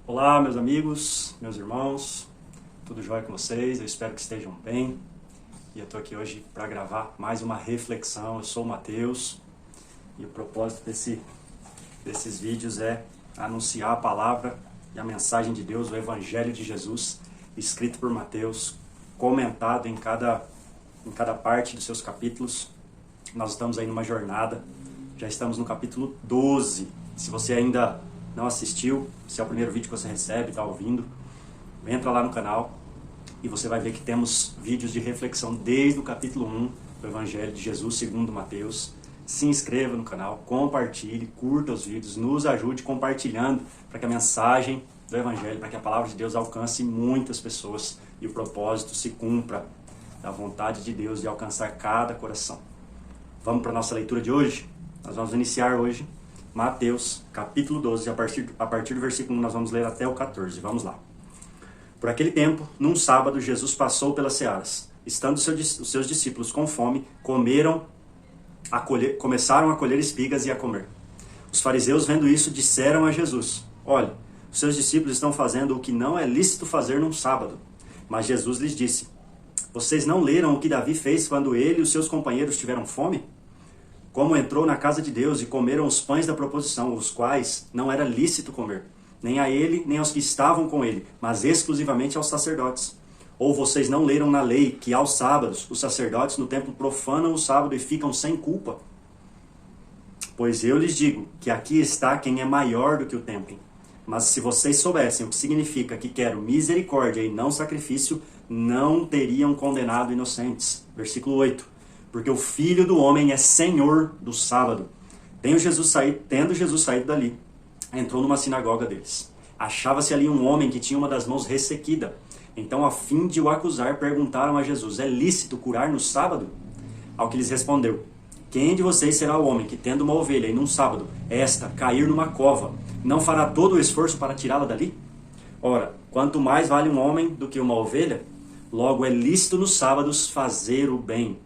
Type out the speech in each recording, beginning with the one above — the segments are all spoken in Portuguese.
Olá, meus amigos, meus irmãos, tudo jóia com vocês? Eu espero que estejam bem. E eu estou aqui hoje para gravar mais uma reflexão. Eu sou o Mateus e o propósito desses vídeos é anunciar a palavra e a mensagem de Deus, o Evangelho de Jesus, escrito por Mateus, comentado em cada parte dos seus capítulos. Nós estamos aí numa jornada, já estamos no capítulo 12. Se você ainda não assistiu, se é o primeiro vídeo que você recebe, está ouvindo, entra lá no canal e você vai ver que temos vídeos de reflexão desde o capítulo 1 do Evangelho de Jesus segundo Mateus. Se inscreva no canal, compartilhe, curta os vídeos, nos ajude compartilhando para que a mensagem do Evangelho, para que a palavra de Deus alcance muitas pessoas e o propósito se cumpra da vontade de Deus de alcançar cada coração. Vamos para a nossa leitura de hoje? Nós vamos iniciar hoje Mateus, capítulo 12, a partir do versículo 1 nós vamos ler até o 14. Vamos lá. Por aquele tempo, num sábado, Jesus passou pelas searas. Estando os seus discípulos com fome, começaram a colher espigas e a comer. Os fariseus, vendo isso, disseram a Jesus: Olha, os seus discípulos estão fazendo o que não é lícito fazer num sábado. Mas Jesus lhes disse: Vocês não leram o que Davi fez quando ele e os seus companheiros tiveram fome? Como entrou na casa de Deus e comeram os pães da proposição, os quais não era lícito comer, nem a ele, nem aos que estavam com ele, mas exclusivamente aos sacerdotes. Ou vocês não leram na lei que aos sábados os sacerdotes no templo profanam o sábado e ficam sem culpa? Pois eu lhes digo que aqui está quem é maior do que o templo. Mas se vocês soubessem o que significa que quero misericórdia e não sacrifício, não teriam condenado inocentes. Versículo 8. Porque o Filho do Homem é Senhor do sábado. Tendo Jesus saído dali, entrou numa sinagoga deles. Achava-se ali um homem que tinha uma das mãos ressequida. Então, a fim de o acusar, perguntaram a Jesus: É lícito curar no sábado? Ao que lhes respondeu: Quem de vocês será o homem que, tendo uma ovelha e num sábado, esta cair numa cova, não fará todo o esforço para tirá-la dali? Ora, quanto mais vale um homem do que uma ovelha? Logo é lícito nos sábados fazer o bem.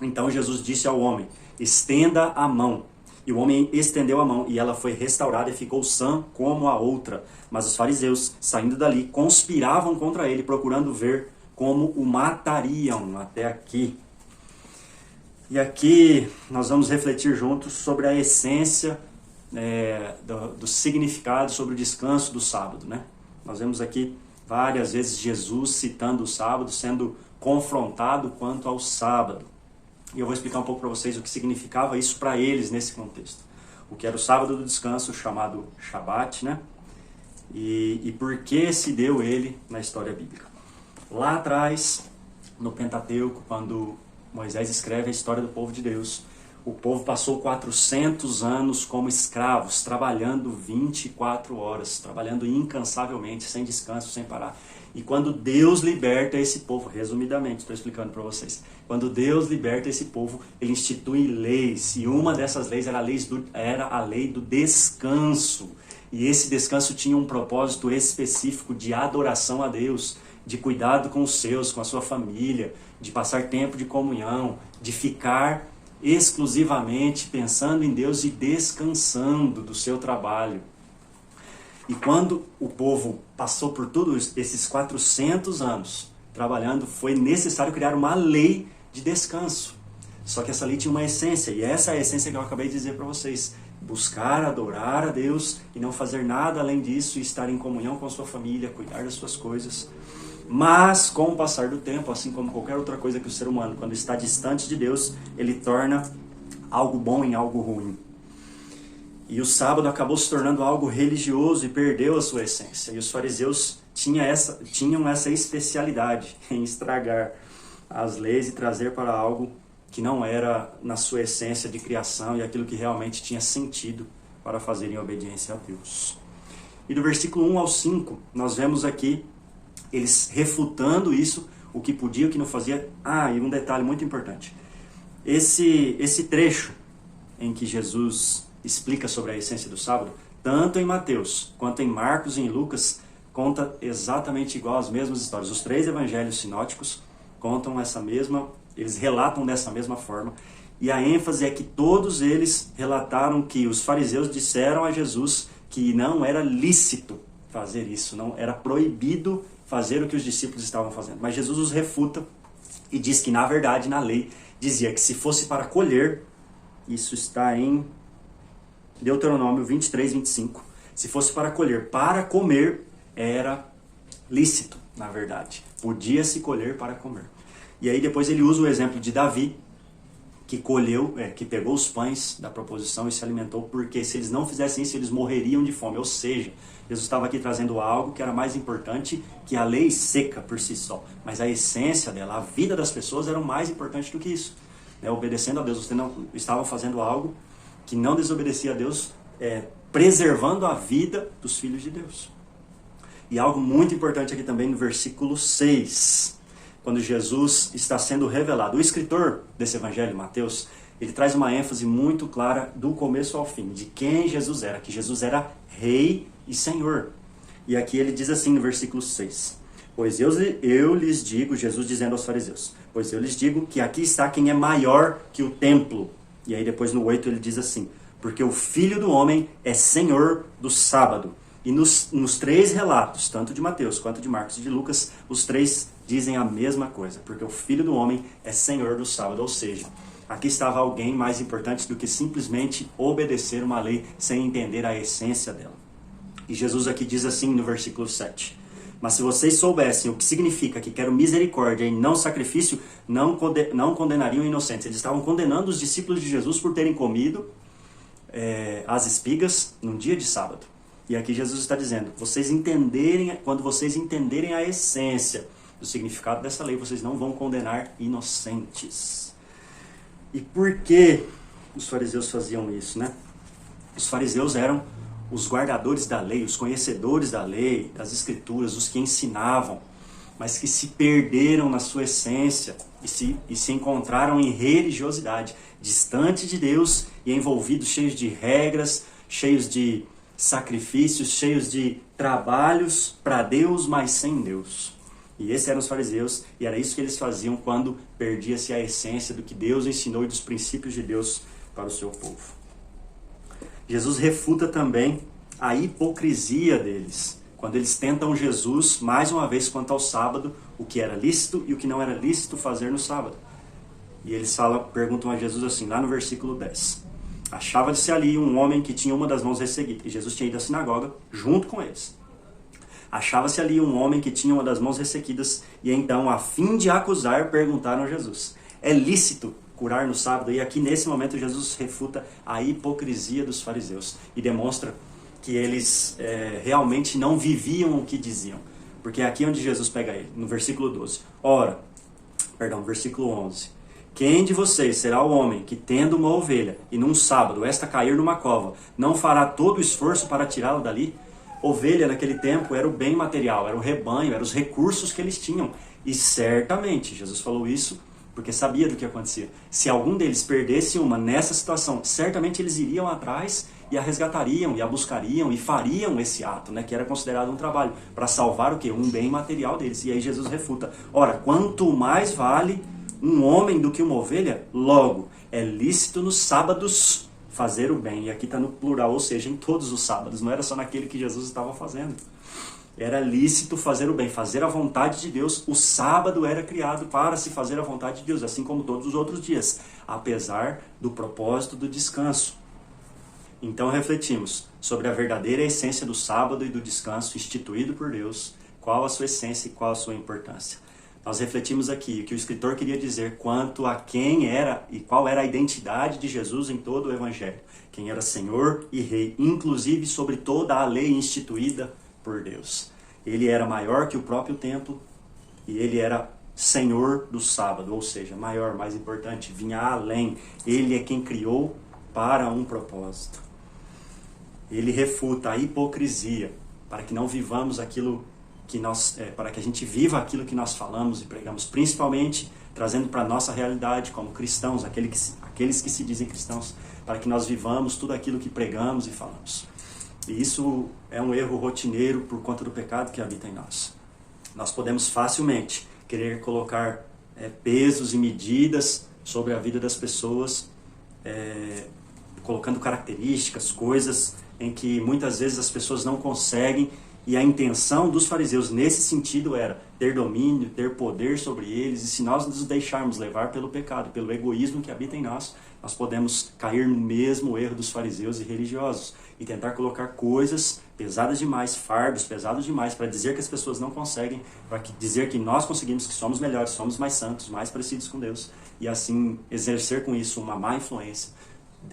Então Jesus disse ao homem: Estenda a mão. E o homem estendeu a mão, e ela foi restaurada e ficou sã como a outra. Mas os fariseus, saindo dali, conspiravam contra ele, procurando ver como o matariam. Até aqui. E aqui nós vamos refletir juntos sobre a essência do significado, sobre o descanso do sábado, né? Nós vemos aqui várias vezes Jesus citando o sábado, sendo confrontado quanto ao sábado. E eu vou explicar um pouco para vocês o que significava isso para eles nesse contexto. O que era o sábado do descanso, chamado Shabat, né? E por que se deu ele na história bíblica. Lá atrás, no Pentateuco, quando Moisés escreve a história do povo de Deus, o povo passou 400 anos como escravos, trabalhando 24 horas, trabalhando incansavelmente, sem descanso, sem parar. E quando Deus liberta esse povo, resumidamente, estou explicando para vocês, quando Deus liberta esse povo, ele institui leis, e uma dessas leis era a lei do descanso. E esse descanso tinha um propósito específico de adoração a Deus, de cuidado com os seus, com a sua família, de passar tempo de comunhão, de ficar exclusivamente pensando em Deus e descansando do seu trabalho. E quando o povo passou por todos esses 400 anos trabalhando, foi necessário criar uma lei de descanso. Só que essa lei tinha uma essência, e essa é a essência que eu acabei de dizer para vocês. Buscar, adorar a Deus e não fazer nada além disso, e estar em comunhão com a sua família, cuidar das suas coisas. Mas, com o passar do tempo, assim como qualquer outra coisa que o ser humano, quando está distante de Deus, ele torna algo bom em algo ruim. E o sábado acabou se tornando algo religioso e perdeu a sua essência. E os fariseus tinham essa especialidade em estragar as leis e trazer para algo que não era na sua essência de criação e aquilo que realmente tinha sentido para fazerem obediência a Deus. E do versículo 1 ao 5, nós vemos aqui eles refutando isso, o que podia, o que não fazia. E um detalhe muito importante. Esse trecho em que Jesus explica sobre a essência do sábado, tanto em Mateus quanto em Marcos e em Lucas, conta exatamente igual as mesmas histórias. Os três evangelhos sinóticos contam eles relatam dessa mesma forma. E a ênfase é que todos eles relataram que os fariseus disseram a Jesus que não era lícito fazer isso, não era proibido fazer o que os discípulos estavam fazendo. Mas Jesus os refuta e diz que, na verdade, na lei, dizia que se fosse para colher, isso está em Deuteronômio 23, 25, se fosse para colher, para comer, era lícito, na verdade. Podia-se colher para comer. E aí depois ele usa o exemplo de Davi, que que pegou os pães da proposição e se alimentou, porque se eles não fizessem isso, eles morreriam de fome. Ou seja, Jesus estava aqui trazendo algo que era mais importante que a lei seca por si só. Mas a essência dela, a vida das pessoas era mais importante do que isso. Obedecendo a Deus, vocês não estavam fazendo algo que não desobedecia a Deus, preservando a vida dos filhos de Deus. E algo muito importante aqui também no versículo 6, quando Jesus está sendo revelado. O escritor desse evangelho, Mateus, ele traz uma ênfase muito clara do começo ao fim, de quem Jesus era, que Jesus era Rei e Senhor. E aqui ele diz assim no versículo 6, pois eu lhes digo, Jesus dizendo aos fariseus, pois eu lhes digo que aqui está quem é maior que o templo. E aí depois no 8 ele diz assim, porque o Filho do Homem é Senhor do sábado. E nos três relatos, tanto de Mateus quanto de Marcos e de Lucas, os três dizem a mesma coisa, porque o Filho do Homem é Senhor do sábado. Ou seja, aqui estava alguém mais importante do que simplesmente obedecer uma lei sem entender a essência dela. E Jesus aqui diz assim no versículo 7, mas se vocês soubessem o que significa que quero misericórdia e não sacrifício, não condenariam inocentes. Eles estavam condenando os discípulos de Jesus por terem comido as espigas num dia de sábado. E aqui Jesus está dizendo, quando vocês entenderem a essência do significado dessa lei, vocês não vão condenar inocentes. E por que os fariseus faziam isso, né? Os fariseus eram os guardadores da lei, os conhecedores da lei, das escrituras, os que ensinavam, mas que se perderam na sua essência e se encontraram em religiosidade, distante de Deus e envolvidos, cheios de regras, cheios de sacrifícios, cheios de trabalhos para Deus, mas sem Deus. E esses eram os fariseus, e era isso que eles faziam quando perdia-se a essência do que Deus ensinou e dos princípios de Deus para o seu povo. Jesus refuta também a hipocrisia deles, quando eles tentam Jesus, mais uma vez, quanto ao sábado, o que era lícito e o que não era lícito fazer no sábado. E eles perguntam a Jesus assim, lá no versículo 10. Achava-se ali um homem que tinha uma das mãos resseguidas. E Jesus tinha ido à sinagoga junto com eles. Achava-se ali um homem que tinha uma das mãos ressequidas. E então, a fim de acusar, perguntaram a Jesus, é lícito curar no sábado? E aqui nesse momento Jesus refuta a hipocrisia dos fariseus. E demonstra que eles realmente não viviam o que diziam. Porque é aqui onde Jesus pega ele, no versículo 12. Versículo 11. Quem de vocês será o homem que, tendo uma ovelha, e num sábado esta cair numa cova, não fará todo o esforço para tirá-la dali? Ovelha, naquele tempo, era o bem material, era o rebanho, eram os recursos que eles tinham. E certamente, Jesus falou isso porque sabia do que acontecia. Se algum deles perdesse uma nessa situação, certamente eles iriam atrás e a resgatariam, e a buscariam, e fariam esse ato, né, que era considerado um trabalho, para salvar o quê? Um bem material deles. E aí Jesus refuta. Ora, quanto mais vale um homem do que uma ovelha? Logo, é lícito nos sábados fazer o bem. E aqui está no plural, ou seja, em todos os sábados. Não era só naquele que Jesus estava fazendo. Era lícito fazer o bem, fazer a vontade de Deus. O sábado era criado para se fazer a vontade de Deus, assim como todos os outros dias, apesar do propósito do descanso. Então refletimos sobre a verdadeira essência do sábado e do descanso instituído por Deus, qual a sua essência e qual a sua importância. Nós refletimos aqui o que o escritor queria dizer quanto a quem era e qual era a identidade de Jesus em todo o Evangelho. Quem era Senhor e Rei, inclusive sobre toda a lei instituída por Deus. Ele era maior que o próprio templo e ele era Senhor do sábado, ou seja, maior, mais importante, vinha além. Ele é quem criou para um propósito. Ele refuta a hipocrisia para que não vivamos aquilo que para que a gente viva aquilo que nós falamos e pregamos, principalmente trazendo para a nossa realidade como cristãos, aqueles que se dizem cristãos, para que nós vivamos tudo aquilo que pregamos e falamos. E isso é um erro rotineiro por conta do pecado que habita em nós. Nós podemos facilmente querer colocar pesos e medidas sobre a vida das pessoas, colocando características, coisas em que muitas vezes as pessoas não conseguem E a intenção dos fariseus nesse sentido era ter domínio, ter poder sobre eles. E se nós nos deixarmos levar pelo pecado, pelo egoísmo que habita em nós, nós podemos cair no mesmo erro dos fariseus e religiosos e tentar colocar coisas pesadas demais, fardos pesados demais, para dizer que as pessoas não conseguem, para dizer que nós conseguimos, que somos melhores, somos mais santos, mais parecidos com Deus, e assim exercer com isso uma má influência.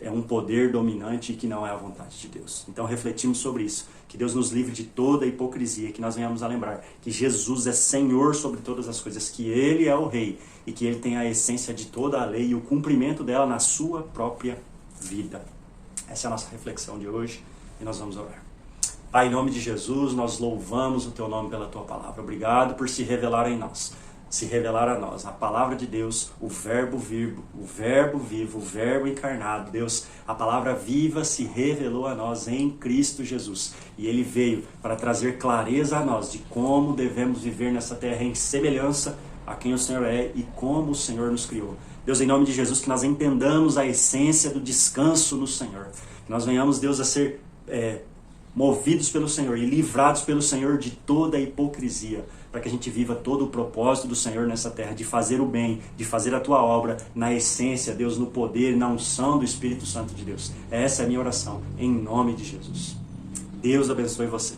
É um poder dominante que não é a vontade de Deus. Então refletimos sobre isso. Que Deus nos livre de toda a hipocrisia, que nós venhamos a lembrar que Jesus é Senhor sobre todas as coisas, que Ele é o Rei e que Ele tem a essência de toda a lei e o cumprimento dela na sua própria vida. Essa é a nossa reflexão de hoje e nós vamos orar. Pai, em nome de Jesus, nós louvamos o Teu nome pela Tua palavra. Obrigado por se revelar em nós. Se revelar a nós, a palavra de Deus, o verbo vivo, o verbo encarnado. Deus, a palavra viva se revelou a nós em Cristo Jesus. E Ele veio para trazer clareza a nós de como devemos viver nessa terra em semelhança a quem o Senhor é e como o Senhor nos criou. Deus, em nome de Jesus, que nós entendamos a essência do descanso no Senhor. Que nós venhamos, Deus, a ser movidos pelo Senhor e livrados pelo Senhor de toda a hipocrisia, para que a gente viva todo o propósito do Senhor nessa terra, de fazer o bem, de fazer a Tua obra na essência, Deus, no poder, na unção do Espírito Santo de Deus. Essa é a minha oração, em nome de Jesus. Deus abençoe você.